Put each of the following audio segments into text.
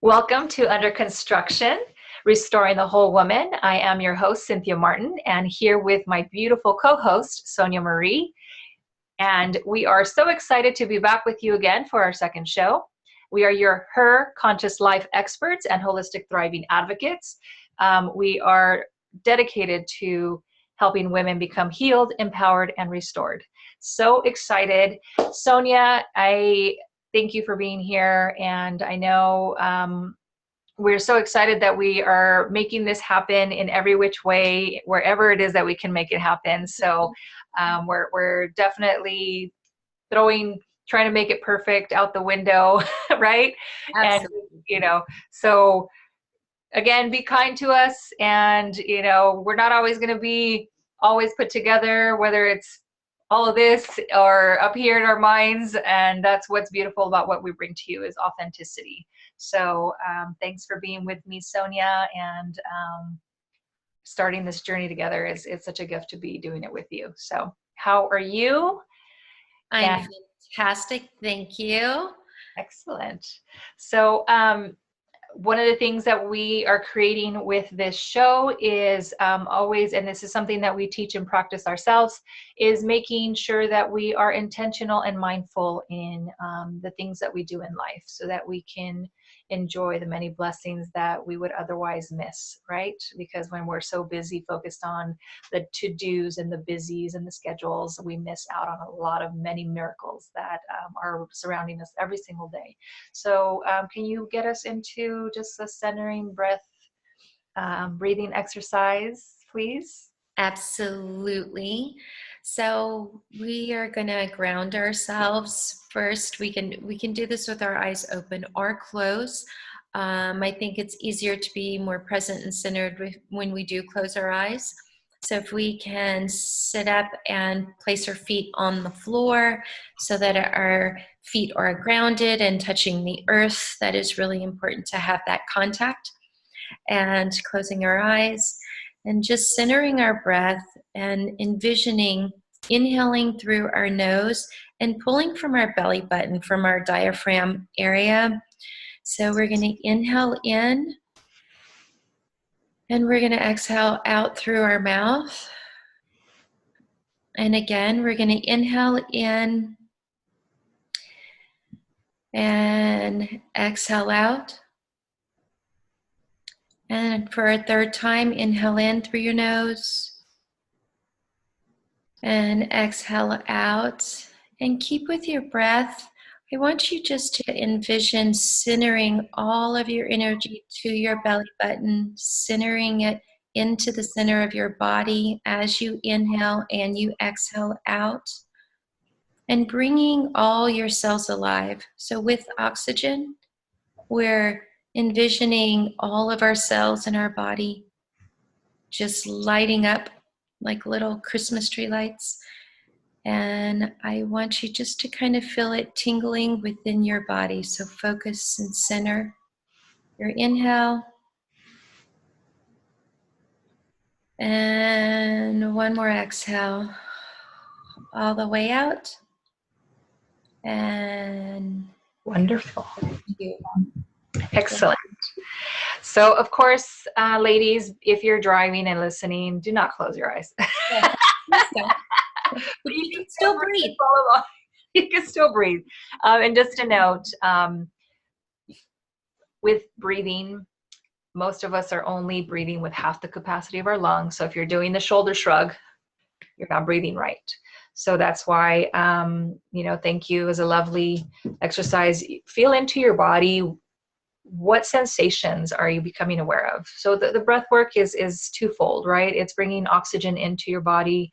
Welcome to Under Construction, Restoring the Whole Woman. I am your host, Cynthia Martin, and here with my beautiful co-host, Sonia Marie. And we are so excited to be back with you again for our second show. We are your Her Conscious Life experts and holistic thriving advocates. We are dedicated to helping women become healed, empowered, and restored. So excited. Sonia, I thank you for being here. And I know we're so excited that we are making this happen in every which way, wherever it is that we can make it happen. So we're definitely trying to make it perfect out the window, right? Absolutely. And, so again, be kind to us. And, we're not always going to be always put together, whether it's all of this or up here in our minds. And that's what's beautiful about what we bring to you is authenticity. So thanks for being with me, Sonia, and starting this journey together. It's such a gift to be doing it with you. So how are you? I'm fantastic. Thank you. Excellent. So one of the things that we are creating with this show is always, and this is something that we teach and practice ourselves, is making sure that we are intentional and mindful in the things that we do in life so that we can enjoy the many blessings that we would otherwise miss, right? Because when we're so busy focused on the to-dos and the busies and the schedules, we miss out on a lot of many miracles that are surrounding us every single day. So can you get us into just a centering breath, breathing exercise, please? Absolutely. So we are going to ground ourselves first. We can do this with our eyes open or closed. I think it's easier to be more present and centered when we do close our eyes. So if we can sit up and place our feet on the floor so that our feet are grounded and touching the earth, that is really important to have that contact. And closing our eyes and just centering our breath and envisioning inhaling through our nose and pulling from our belly button, from our diaphragm area. So we're going to inhale in and we're going to exhale out through our mouth. And again, we're going to inhale in and exhale out. And for a third time, inhale in through your nose and exhale out. And keep with your breath. I want you just to envision centering all of your energy to your belly button, centering it into the center of your body as you inhale and you exhale out, and bringing all your cells alive. So with oxygen, we're envisioning all of our cells in our body just lighting up like little Christmas tree lights. And I want you just to kind of feel it tingling within your body. So focus and center your inhale. And one more exhale all the way out. And wonderful. Excellent. So, of course, ladies, if you're driving and listening, do not close your eyes. Yeah. But you can still breathe. You can still breathe. And just a note, with breathing, most of us are only breathing with half the capacity of our lungs. So if you're doing the shoulder shrug, you're not breathing right. So that's why, thank you is a lovely exercise. Feel into your body. What sensations are you becoming aware of? So the breath work is twofold, right? It's bringing oxygen into your body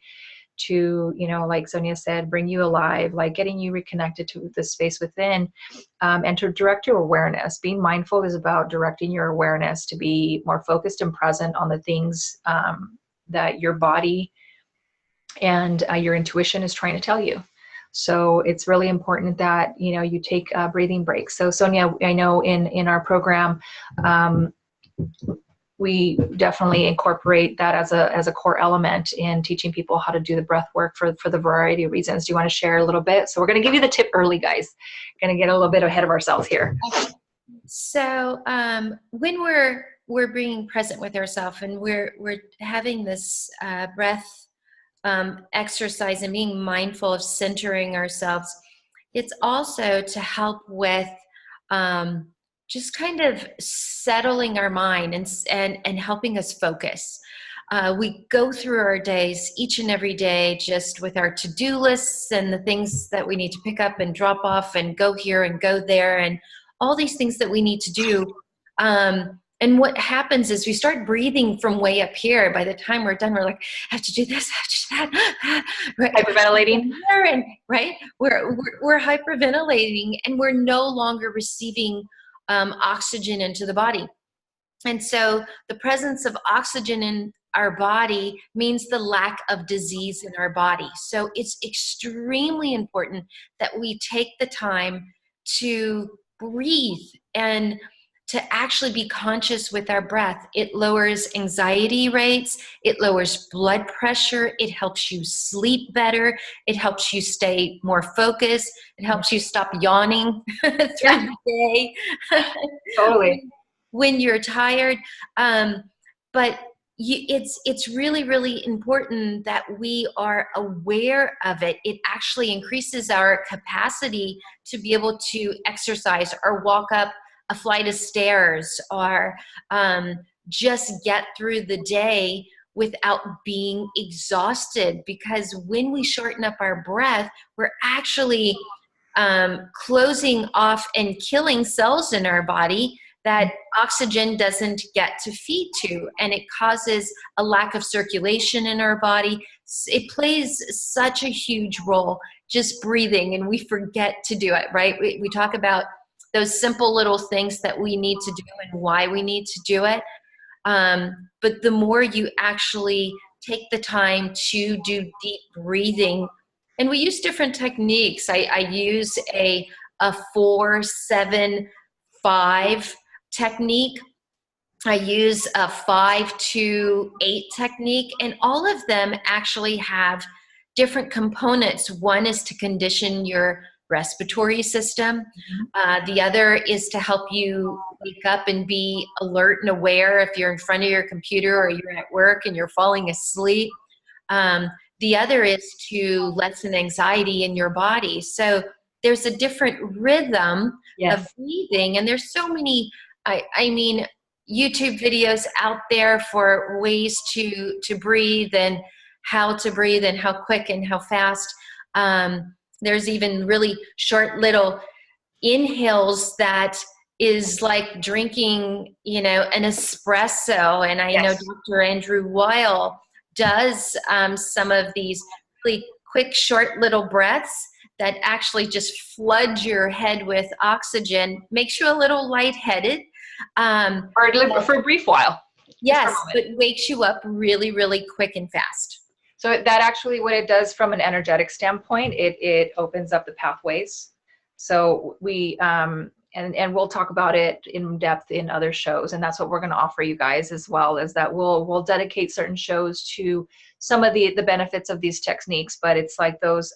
to, like Sonia said, bring you alive, like getting you reconnected to the space within, and to direct your awareness. Being mindful is about directing your awareness to be more focused and present on the things that your body and your intuition is trying to tell you. So it's really important that, you take breathing breaks. So Sonia, I know in our program, we definitely incorporate that as a core element in teaching people how to do the breath work for the variety of reasons. Do you want to share a little bit? So we're going to give you the tip early, guys. Going to get a little bit ahead of ourselves here. So when we're being present with ourselves and we're having this breath exercise and being mindful of centering ourselves, it's also to help with just kind of settling our mind and helping us focus. We go through our days each and every day just with our to-do lists and the things that we need to pick up and drop off and go here and go there and all these things that we need to do. And what happens is we start breathing from way up here. By the time we're done, we're like, I have to do this, I have to do that. Right? Hyperventilating. And, right? We're hyperventilating and we're no longer receiving oxygen into the body. And so the presence of oxygen in our body means the lack of disease in our body. So it's extremely important that we take the time to breathe and to actually be conscious with our breath. It lowers anxiety rates, it lowers blood pressure, it helps you sleep better, it helps you stay more focused, it helps you stop yawning through the day. Totally. When you're tired. But it's really, really important that we are aware of it. It actually increases our capacity to be able to exercise or walk up a flight of stairs or just get through the day without being exhausted. Because when we shorten up our breath, we're actually closing off and killing cells in our body that oxygen doesn't get to feed to, and it causes a lack of circulation in our body. It plays such a huge role, just breathing, and we forget to do it, right? We talk about those simple little things that we need to do and why we need to do it. But the more you actually take the time to do deep breathing, and we use different techniques. I use a 4-7-5 technique. I use a 5-2-8 technique, and all of them actually have different components. One is to condition your respiratory system. The other is to help you wake up and be alert and aware if you're in front of your computer or you're at work and you're falling asleep. The other is to lessen anxiety in your body. So there's a different rhythm of breathing, and there's so many, I mean, YouTube videos out there for ways to breathe and how to breathe and how quick and how fast. There's even really short little inhales that is like drinking, an espresso. And I know Dr. Andrew Weil does some of these really quick, short little breaths that actually just flood your head with oxygen, makes you a little lightheaded. For a brief while. Yes, but wakes you up really, really quick and fast. So that actually, what it does from an energetic standpoint, it opens up the pathways. So we, and we'll talk about it in depth in other shows, and that's what we're going to offer you guys as well, is that we'll dedicate certain shows to some of the benefits of these techniques. But it's like those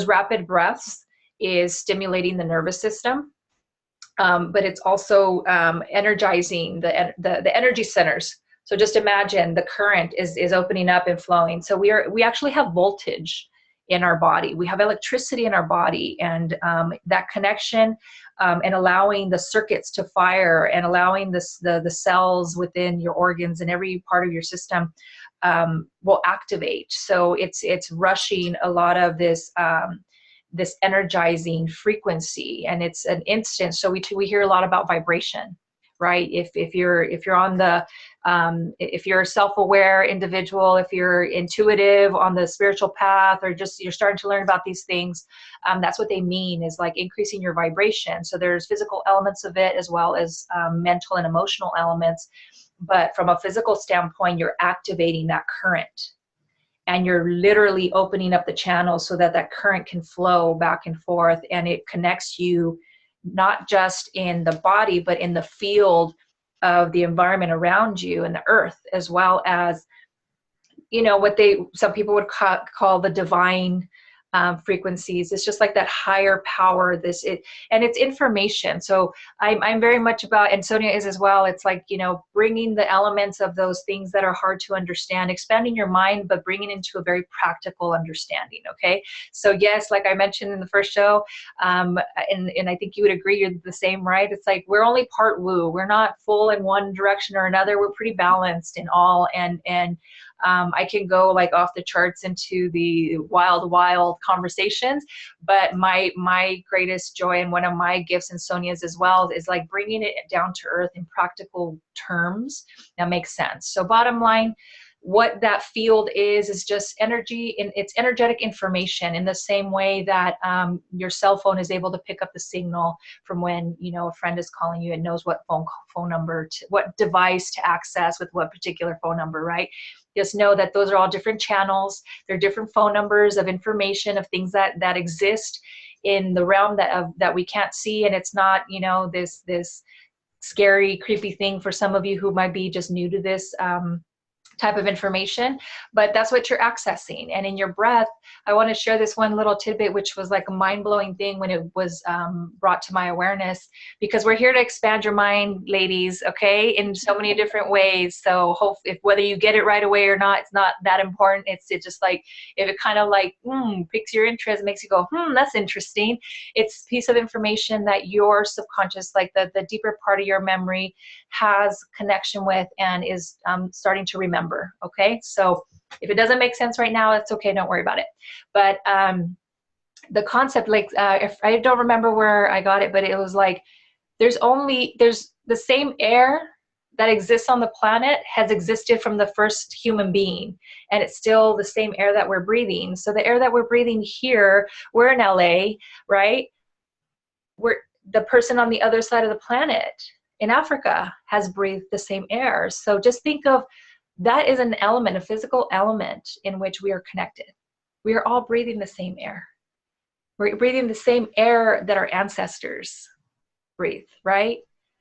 rapid breaths is stimulating the nervous system, but it's also energizing the energy centers. So just imagine the current is opening up and flowing. So we actually have voltage in our body. We have electricity in our body, and that connection and allowing the circuits to fire and allowing the cells within your organs and every part of your system will activate. So it's rushing a lot of this energizing frequency, and it's an instant. So we hear a lot about vibration, right? If you're on the if you're a self-aware individual, if you're intuitive on the spiritual path, or just you're starting to learn about these things, that's what they mean, is like increasing your vibration. So there's physical elements of it as well as mental and emotional elements. But from a physical standpoint, you're activating that current, and you're literally opening up the channels so that current can flow back and forth, and it connects you not just in the body, but in the field of the environment around you and the earth, as well as, you know, what some people would call the divine frequencies. It's just like that higher power, and it's information. So I'm very much about, and Sonia is as well, it's like, you know, bringing the elements of those things that are hard to understand, expanding your mind, but bringing into a very practical understanding. Okay. So yes, like I mentioned in the first show, and I think you would agree, you're the same, right? It's like, we're only part woo. We're not full in one direction or another. We're pretty balanced in all. And I can go like off the charts into the wild conversations, but my greatest joy, and one of my gifts, and Sonia's as well, is like bringing it down to earth in practical terms that makes sense. So bottom line, what that field is just energy, and it's energetic information, in the same way that your cell phone is able to pick up the signal from when, you know, a friend is calling you and knows what phone number, what device to access with what particular phone number, right? Just know that those are all different channels. They're different phone numbers of information, of things that exist in the realm that we can't see. And it's not, you know, this scary, creepy thing for some of you who might be just new to this type of information, but that's what you're accessing. And in your breath, I want to share this one little tidbit, which was like a mind-blowing thing when it was brought to my awareness, because we're here to expand your mind, ladies, okay, in so many different ways. So if whether you get it right away or not, it's not that important. It's just like, if it kind of like piques your interest, makes you go, that's interesting. It's a piece of information that your subconscious, like the deeper part of your memory, has connection with and is starting to remember. Okay, so if it doesn't make sense right now, it's okay, don't worry about it. But the concept, like if I don't remember where I got it, but it was like, there's the same air that exists on the planet has existed from the first human being, and it's still the same air that we're breathing. So the air that we're breathing here, we're in LA, right? We're the person on the other side of the planet in Africa has breathed the same air. So just think of that is an element, a physical element in which we are connected. We are all breathing the same air. We're breathing the same air that our ancestors breathe, right?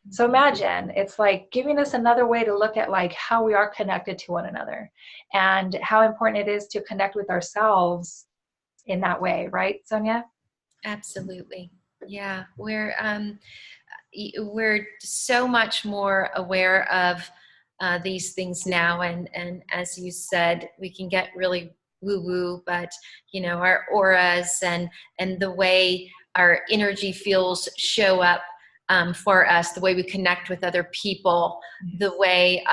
So imagine, it's like giving us another way to look at like how we are connected to one another, and how important it is to connect with ourselves in that way, right, Sonia? Absolutely. Yeah, we're so much more aware of these things now, and as you said, we can get really woo-woo, but you know, our auras and the way our energy fields show up for us, the way we connect with other people, the way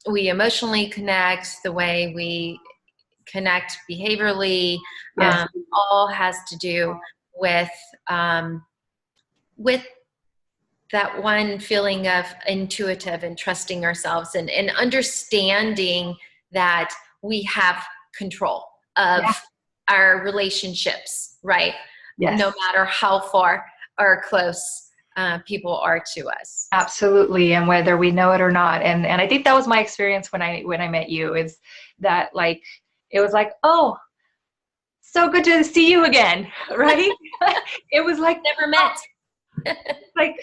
we emotionally connect, the way we connect behaviorally, Yes. all has to do with that one feeling of intuitive and trusting ourselves, and understanding that we have control of our relationships, right? Yes. No matter how far or close people are to us. Absolutely, and whether we know it or not. And I think that was my experience when I met you, is that like, it was like, oh, so good to see you again, right? It was like, Never met. like,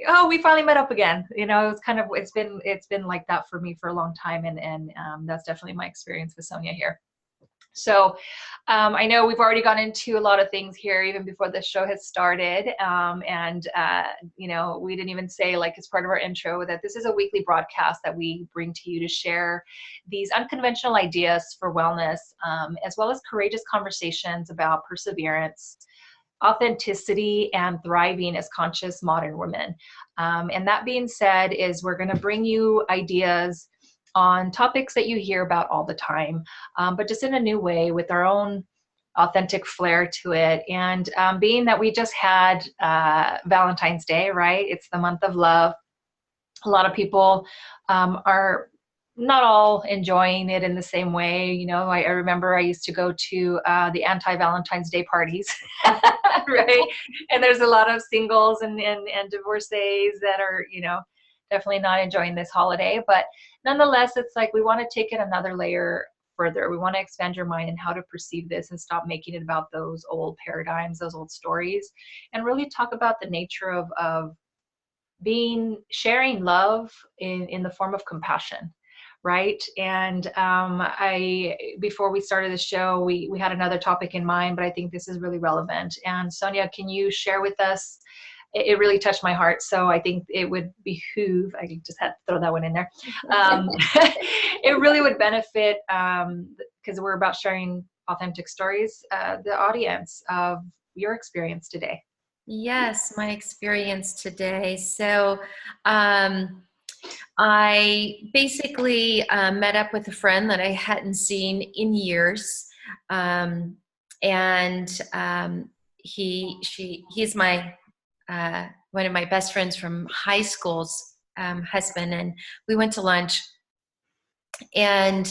oh, we finally met up again. You know, it was kind of, it's been like that for me for a long time, and that's definitely my experience with Sonia here. So I know we've already gone into a lot of things here even before the show has started, and you know, we didn't even say, like, as part of our intro, that this is a weekly broadcast that we bring to you to share these unconventional ideas for wellness, as well as courageous conversations about perseverance, authenticity, and thriving as conscious modern women. And that being said, is we're going to bring you ideas on topics that you hear about all the time, but just in a new way, with our own authentic flair to it. And being that we just had Valentine's Day, right? It's the month of love. A lot of people are not all enjoying it in the same way. You know, I remember I used to go to the anti-Valentine's Day parties, right? And there's a lot of singles and divorcees that are, you know, definitely not enjoying this holiday. But nonetheless, it's like we want to take it another layer further. We want to expand your mind and how to perceive this, and stop making it about those old paradigms, those old stories, and really talk about the nature of sharing love in the form of compassion, right? And before we started the show, we had another topic in mind, but I think this is really relevant. And Sonia, can you share with us? It really touched my heart, so I think it would behoove, I just had to throw that one in there. It really would benefit, because we're about sharing authentic stories, the audience of your experience today. Yes, my experience today. So I basically met up with a friend that I hadn't seen in years. He's my one of my best friends from high school's husband, and we went to lunch. And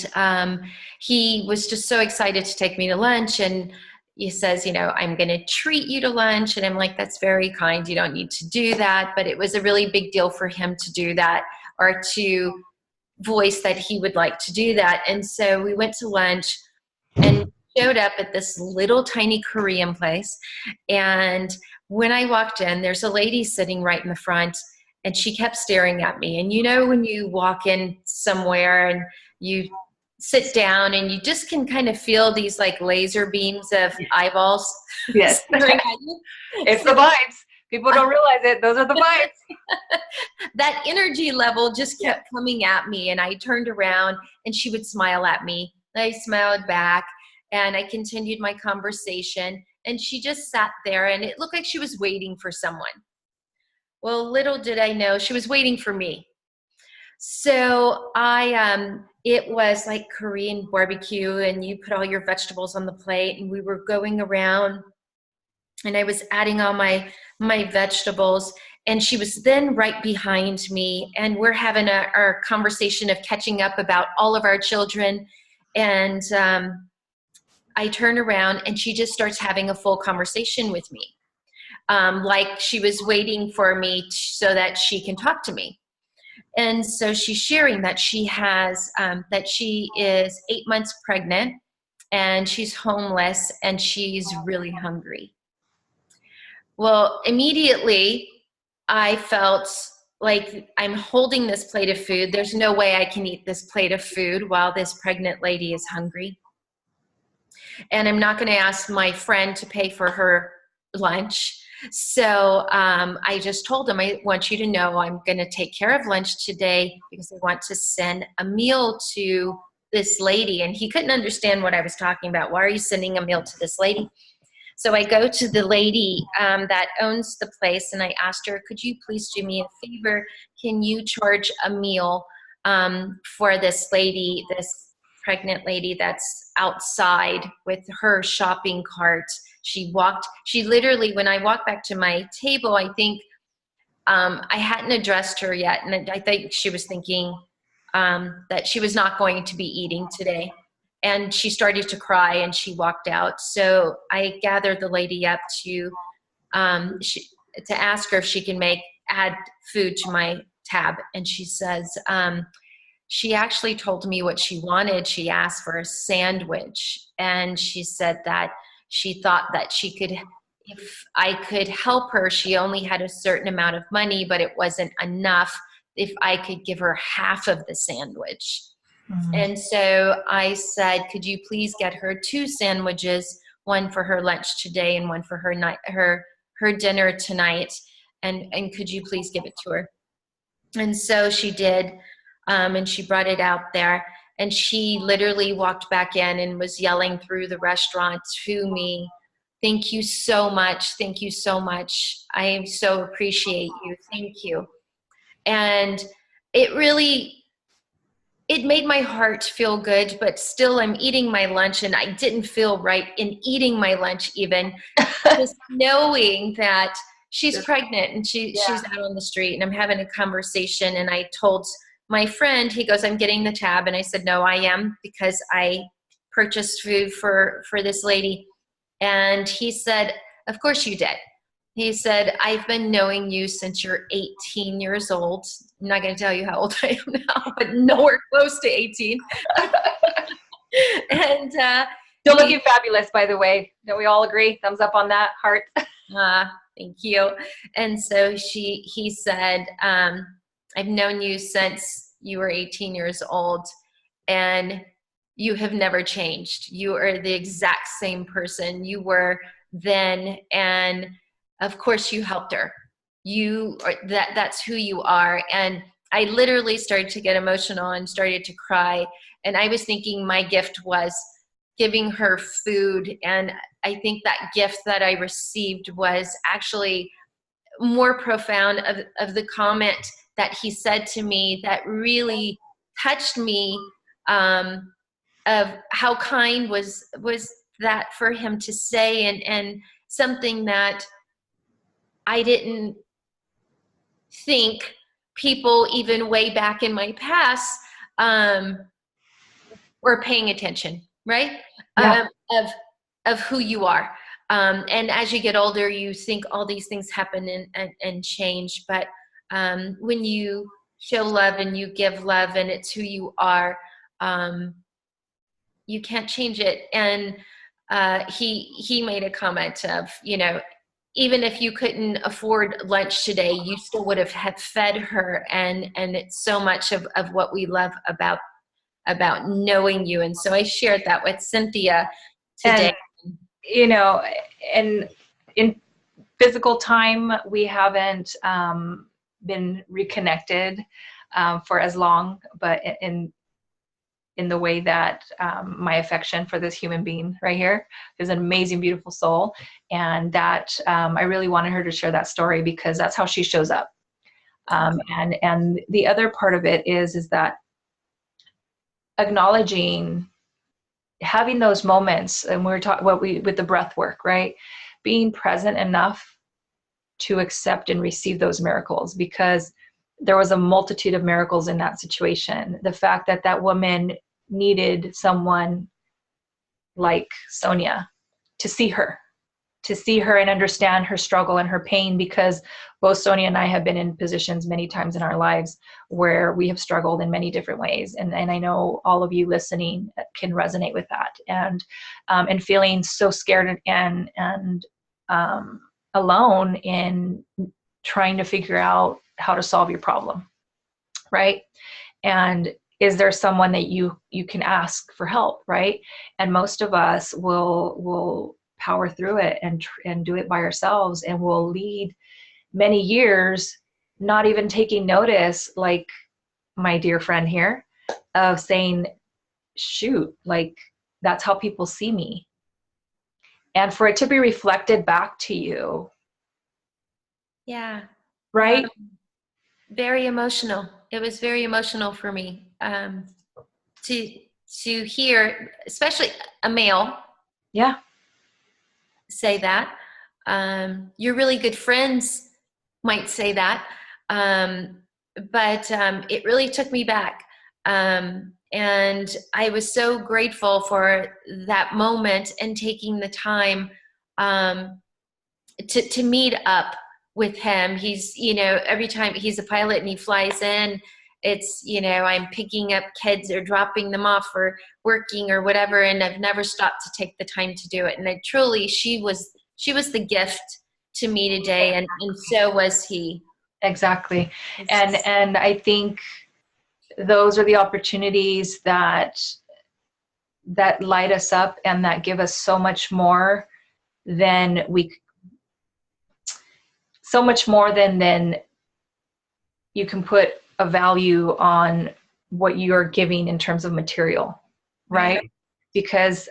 he was just so excited to take me to lunch, and he says, I'm going to treat you to lunch. And I'm like, that's very kind. You don't need to do that. But it was a really big deal for him to do that, or to voice that he would like to do that. And so we went to lunch and showed up at this little tiny Korean place. And when I walked in, there's a lady sitting right in the front, and she kept staring at me. And when you walk in somewhere and you sit down and you just can kind of feel these like laser beams of eyeballs. Yes. Staring at you. It's the vibes. People don't realize it. Those are the vibes. That energy level just kept coming at me, and I turned around and she would smile at me. I smiled back, and I continued my conversation, and she just sat there, and it looked like she was waiting for someone. Well, little did I know, she was waiting for me. So it was like Korean barbecue, and you put all your vegetables on the plate, and we were going around, and I was adding all my vegetables, and she was then right behind me, and we're having our conversation of catching up about all of our children. And I turn around, and she just starts having a full conversation with me, like she was waiting for me so that she can talk to me. And so she's sharing that she is 8 months pregnant, and she's homeless, and she's really hungry. Well, immediately I felt like I'm holding this plate of food. There's no way I can eat this plate of food while this pregnant lady is hungry. And I'm not going to ask my friend to pay for her lunch. So I just told him, I want you to know I'm going to take care of lunch today because I want to send a meal to this lady. And he couldn't understand what I was talking about. Why are you sending a meal to this lady? So I go to the lady that owns the place, and I asked her, could you please do me a favor? Can you charge a meal for this lady, this pregnant lady that's outside with her shopping cart? She literally, when I walked back to my table, I think I hadn't addressed her yet. And I think she was thinking that she was not going to be eating today. And she started to cry, and she walked out. So I gathered the lady up to ask her if she can add food to my tab. And she says, she actually told me what she wanted. She asked for a sandwich. And she said that she thought that she could, if I could help her, she only had a certain amount of money, but it wasn't enough if I could give her half of the sandwich. Mm-hmm. And so I said, could you please get her 2 sandwiches, one for her lunch today and one for her dinner tonight, and could you please give it to her? And so she did, and she brought it out there, and she literally walked back in and was yelling through the restaurant to me, thank you so much, thank you so much, I so appreciate you, thank you. And it made my heart feel good, but still I'm eating my lunch, and I didn't feel right in eating my lunch even. Just knowing that she's pregnant and she's out on the street, and I'm having a conversation, and I told my friend, he goes, I'm getting the tab. And I said, no, I am, because I purchased food for this lady. And he said, of course you did. He said, I've been knowing you since you're 18 years old. I'm not going to tell you how old I am now, but nowhere close to 18. And Still looking fabulous, by the way. Don't we all agree? Thumbs up on that, heart. Thank you. And so he said, I've known you since you were 18 years old, and you have never changed. You are the exact same person you were then. And of course you helped her. You are that's who you are. And I literally started to get emotional and started to cry. And I was thinking my gift was giving her food. And I think that gift that I received was actually more profound of the comment that he said to me that really touched me, of how kind was that for him to say, and something that I didn't think people even way back in my past were paying attention, right? Yeah. Of who you are. And as you get older, you think all these things happen and change. But when you show love and you give love and it's who you are, you can't change it. And he made a comment of, even if you couldn't afford lunch today, you still would have had fed her. And it's so much of what we love about knowing you. And so I shared that with Cynthia today. And, and in physical time, we haven't been reconnected for as long, but in the way that my affection for this human being right here is an amazing, beautiful soul. And that I really wanted her to share that story because that's how she shows up. And the other part of it is that acknowledging, having those moments, and we're talking with the breath work, right? Being present enough to accept and receive those miracles, because there was a multitude of miracles in that situation. The fact that that woman needed someone like Sonia to see her and understand her struggle and her pain, because both Sonia and I have been in positions many times in our lives where we have struggled in many different ways. And I know all of you listening can resonate with that, and feeling so scared and alone in trying to figure out how to solve your problem, right? And is there someone that you can ask for help, right? And most of us will power through it and do it by ourselves, and we'll lead many years not even taking notice, like my dear friend here, of saying, shoot, like that's how people see me. And for it to be reflected back to you. Yeah. Right? Very emotional. It was very emotional for me to hear, especially a male. Yeah. Say that. Your really good friends might say that. But it really took me back. And I was so grateful for that moment and taking the time to meet up with him. He's, every time he's a pilot and he flies in, it's, I'm picking up kids or dropping them off or working or whatever. And I've never stopped to take the time to do it. And I truly, she was the gift to me today. And so was he. Exactly. And I think those are the opportunities that light us up and that give us so much more than you can put a value on what you're giving in terms of material, right? Because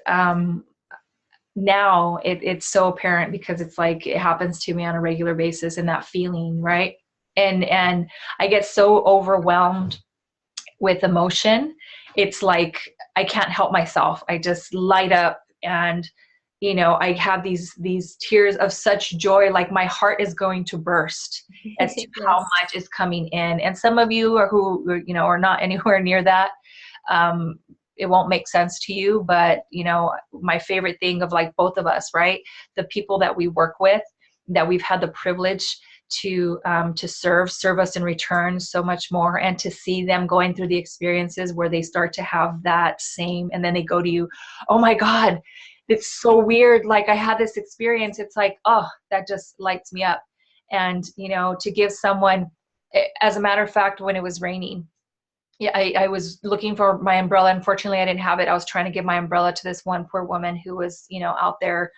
now it's so apparent, because it's like it happens to me on a regular basis, and that feeling, right? And I get so overwhelmed with emotion. It's like I can't help myself. I just light up, and I have these tears of such joy, like my heart is going to burst as to how much is coming in. And some of you are not anywhere near that. It won't make sense to you, but my favorite thing of, like, both of us, right? The people that we work with, that we've had the privilege to serve us in return so much more, and to see them going through the experiences where they start to have that same, and then they go to you, oh my God, it's so weird. Like I had this experience. It's like, oh, that just lights me up. And, to give someone, as a matter of fact, when it was raining, yeah, I was looking for my umbrella. Unfortunately, I didn't have it. I was trying to give my umbrella to this one poor woman who was, out there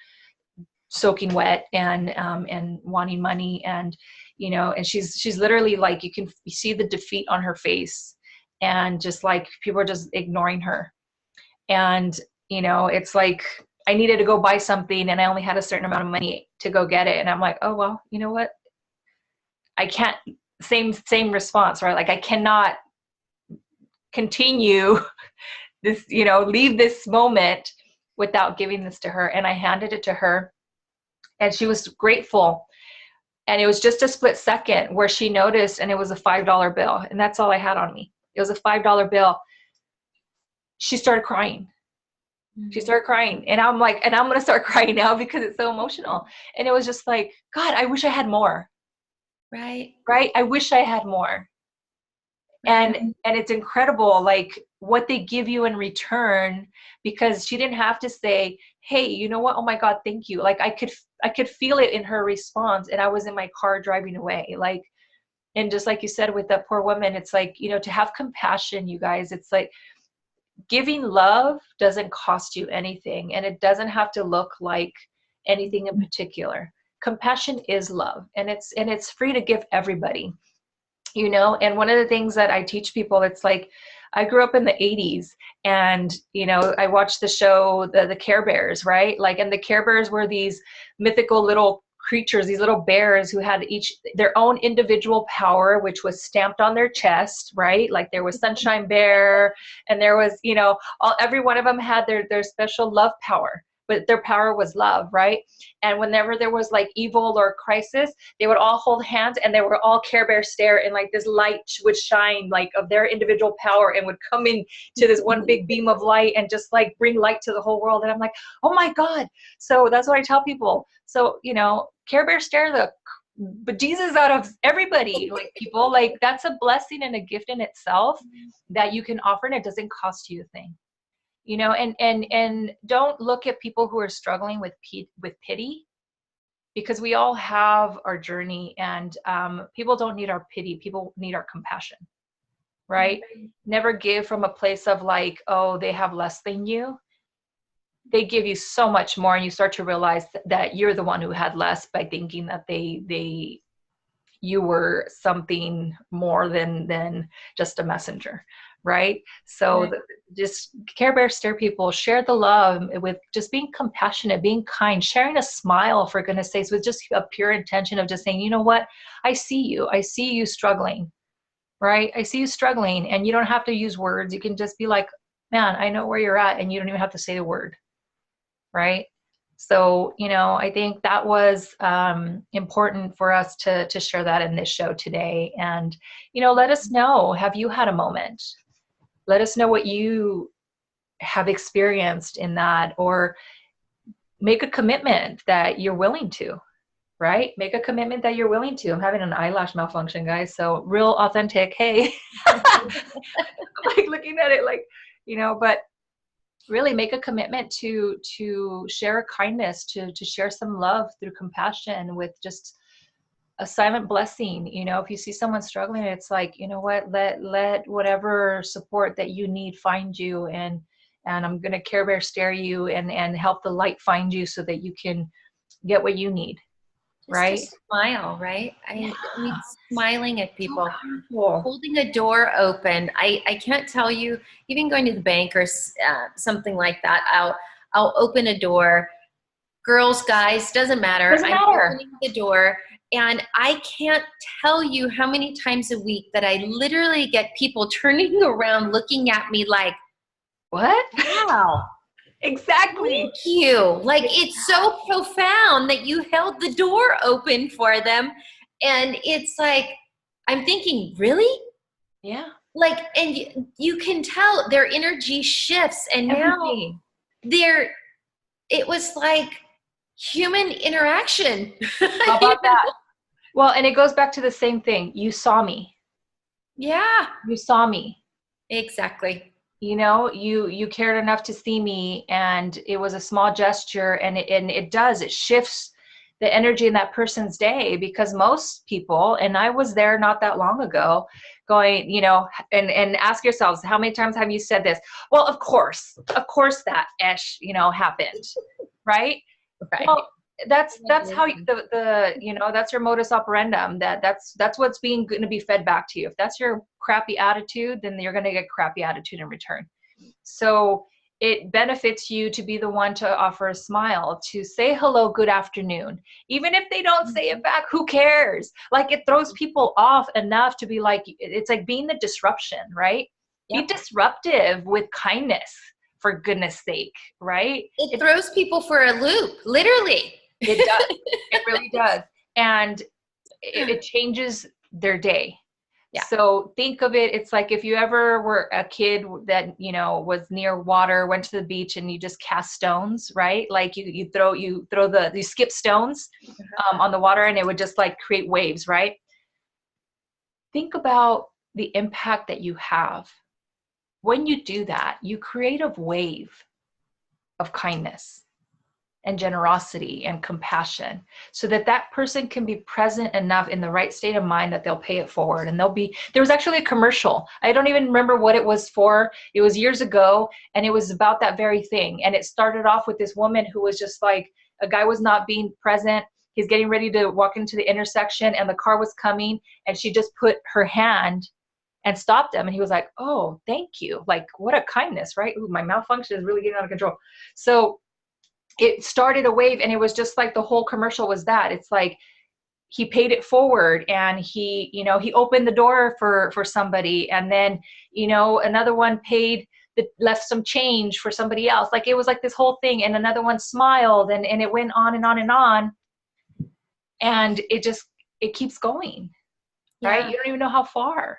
soaking wet and wanting money. And, and she's literally like, you see the defeat on her face, and just like people are just ignoring her. And, it's like, I needed to go buy something and I only had a certain amount of money to go get it. And I'm like, oh, well, you know what? I can't, same response, right? Like I cannot continue this, leave this moment without giving this to her. And I handed it to her, and she was grateful. And it was just a split second where she noticed, and it was a $5 bill. And that's all I had on me. It was a $5 bill. She started crying. She started crying. And I'm like, and I'm going to start crying now because it's so emotional. And it was just like, God, I wish I had more. Right. Right. I wish I had more. And it's incredible, like what they give you in return, because she didn't have to say, hey, you know what? Oh my God, thank you. Like I could feel it in her response. And I was in my car driving away. Like, and just like you said with that poor woman, it's like, to have compassion, you guys, it's like giving love doesn't cost you anything. And it doesn't have to look like anything in particular. Compassion is love, and it's free to give everybody. And one of the things that I teach people, it's like, I grew up in the 80s, and, I watched the show, the Care Bears, right? Like, and the Care Bears were these mythical little creatures, these little bears who had each their own individual power, which was stamped on their chest, right? Like there was Sunshine Bear, and there was, every one of them had their special love power. But their power was love, right? And whenever there was like evil or crisis, they would all hold hands, and they were all Care Bear stare, and like this light would shine like of their individual power, and would come in to this one big beam of light and just like bring light to the whole world. And I'm like, oh my God. So that's what I tell people. So, Care Bear stare the bejesus out of everybody, like people, like that's a blessing and a gift in itself that you can offer, and it doesn't cost you a thing. And don't look at people who are struggling with pity, because we all have our journey, and people don't need our pity. People need our compassion, right? Mm-hmm. Never give from a place of like, oh, they have less than you. They give you so much more, and you start to realize that you're the one who had less by thinking that you were something more than just a messenger. Right. So just Care Bear stare people, share the love with just being compassionate, being kind, sharing a smile, for goodness sakes, with just a pure intention of just saying, you know what, I see you struggling. Right. I see you struggling, and you don't have to use words. You can just be like, man, I know where you're at, and you don't even have to say the word. Right. So, I think that was important for us to share that in this show today. And, let us know, have you had a moment? Let us know what you have experienced in that, or make a commitment that you're willing to, right? Make a commitment that you're willing to. I'm having an eyelash malfunction, guys. So real authentic. Hey, like looking at it like, but really make a commitment to share a kindness, to share some love through compassion, with just a silent blessing. If you see someone struggling, it's like, you know what, let whatever support that you need find you, and I'm going to Care Bear stare you and help the light find you so that you can get what you need. Just right? to smile, right? I mean, smiling at people, Cool. holding a door open. I can't tell you, even going to the bank or something like that, I'll open a door. Girls, guys, doesn't matter. I'm opening the door, and I can't tell you how many times a week that I literally get people turning around looking at me like, what? Wow. Exactly. Thank you. Like, it's so profound that you held the door open for them. And it's like, I'm thinking, really? Yeah. Like, and you can tell their energy shifts, and Everything. now it was like human interaction. How about that? Well, and it goes back to the same thing. You saw me. Yeah, You saw me. exactly. You know, you cared enough to see me, and it was a small gesture, and it shifts the energy in that person's day, because most people, and I was there not that long ago, going, you know, and ask yourselves, how many times have you said this? Well, of course that ish, you know, happened, right? Right. Well, that's how the you know, that's your modus operandum. That's what's being going to be fed back to you. If that's your crappy attitude, then you're going to get crappy attitude in return. So it benefits you to be the one to offer a smile, to say hello, good afternoon. Even if they don't say it back, who cares? Like, it throws people off enough to be like, it's like being the disruption, right? Yep. Be disruptive with kindness, for goodness sake, right? It throws people for a loop, literally. It does. It really does. And it changes their day. Yeah. So think of it, it's like if you ever were a kid that, you know, was near water, went to the beach, and you just cast stones, right? Like you skip stones on the water, and it would just like create waves, right? Think about the impact that you have. When you do that, you create a wave of kindness and generosity and compassion, so that that person can be present enough in the right state of mind that they'll pay it forward. And there was actually a commercial. I don't even remember what it was for. It was years ago, and it was about that very thing. And it started off with this woman who was just like, a guy was not being present. He's getting ready to walk into the intersection, and the car was coming, and she just put her hand and stopped him. And he was like, oh, thank you. Like, what a kindness, right? Ooh, my malfunction is really getting out of control. So it started a wave, and it was just like the whole commercial was that. It's like he paid it forward, and he, you know, he opened the door for somebody, and then, you know, another one left some change for somebody else. Like, it was like this whole thing, and another one smiled, and it went on and on and on, and it keeps going, right? You don't even know how far.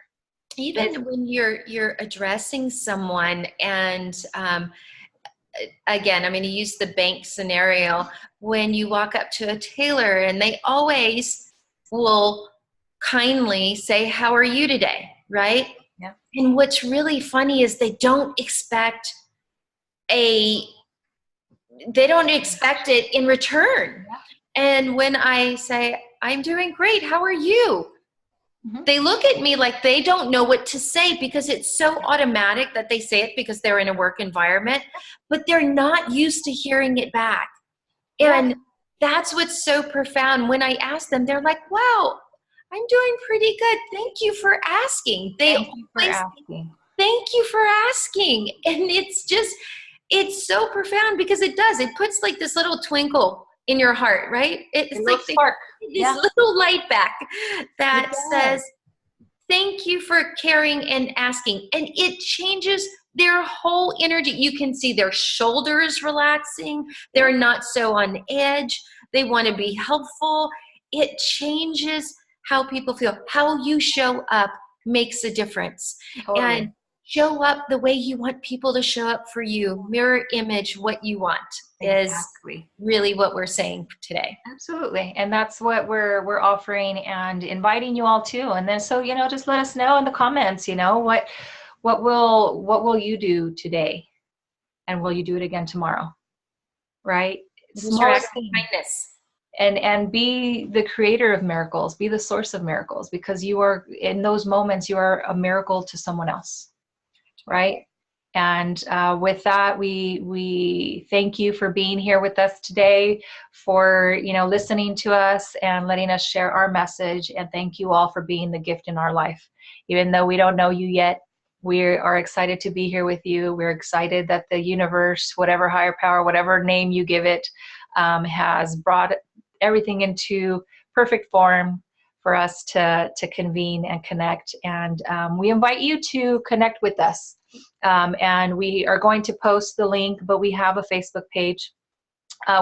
Even when you're addressing someone, and again, I'm going to use the bank scenario. When you walk up to a tailor, and they always will kindly say, how are you today? Right? Yeah. And what's really funny is they don't expect it in return. Yeah. And when I say, I'm doing great, how are you? Mm-hmm. They look at me like they don't know what to say, because it's so automatic that they say it because they're in a work environment, but they're not used to hearing it back. Yeah. And that's what's so profound. When I ask them, they're like, wow, I'm doing pretty good. Thank you for asking. Thank you for asking. And it's so profound, because it puts like this little twinkle in your heart, right? It's like this little light back that says, thank you for caring and asking. And it changes their whole energy. You can see their shoulders relaxing. They're not so on edge. They want to be helpful. It changes how people feel. How you show up makes a difference. Totally. And show up the way you want people to show up for you. Mirror image what you want. Exactly. Is really what we're saying today. Absolutely. And that's what we're offering and inviting you all to. And then, so, you know, just let us know in the comments, you know, what will you do today? And will you do it again tomorrow? Right? Smallest thing. Kindness. And be the creator of miracles, be the source of miracles, because you are, in those moments, you are a miracle to someone else. Right? And with that, we thank you for being here with us today, for, you know, listening to us and letting us share our message. And thank you all for being the gift in our life. Even though we don't know you yet, we are excited to be here with you. We're excited that the universe, whatever higher power, whatever name you give it, has brought everything into perfect form for us to convene and connect. And we invite you to connect with us. And we are going to post the link, but we have a Facebook page,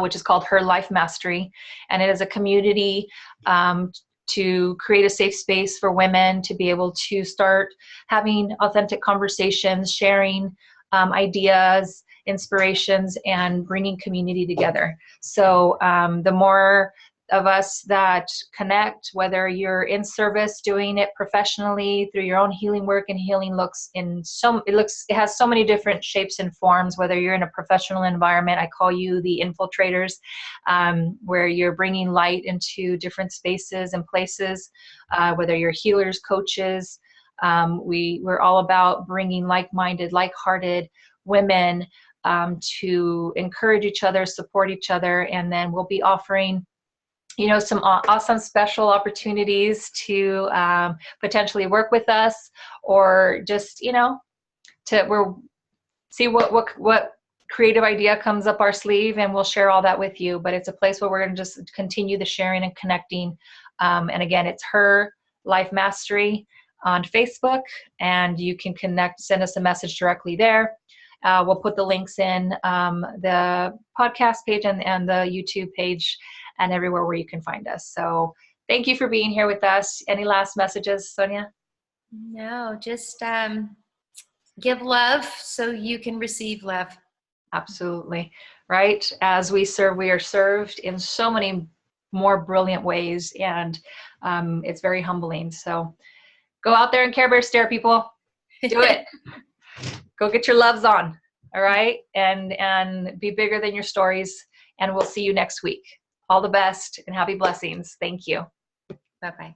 which is called Her Life Mastery. And it is a community to create a safe space for women to be able to start having authentic conversations, sharing ideas, inspirations, and bringing community together. So the more of us that connect, whether you're in service doing it professionally through your own healing work, and healing it has so many different shapes and forms. Whether you're in a professional environment, I call you the infiltrators, where you're bringing light into different spaces and places, whether you're healers, coaches. We're all about bringing like-minded, like-hearted women to encourage each other, support each other, and then we'll be offering, some awesome special opportunities to potentially work with us, or just, see what creative idea comes up our sleeve, and we'll share all that with you. But it's a place where we're going to just continue the sharing and connecting. And again, it's Her Life Mastery on Facebook, and you can send us a message directly there. We'll put the links in the podcast page and the YouTube page and everywhere where you can find us. So thank you for being here with us. Any last messages, Sonia? No, just give love so you can receive love. Absolutely. Right? As we serve, we are served in so many more brilliant ways, and it's very humbling. So go out there and Care Bear stare, people. Do it. Go get your loves on. All right. And be bigger than your stories. And we'll see you next week. All the best and happy blessings. Thank you. Bye-bye.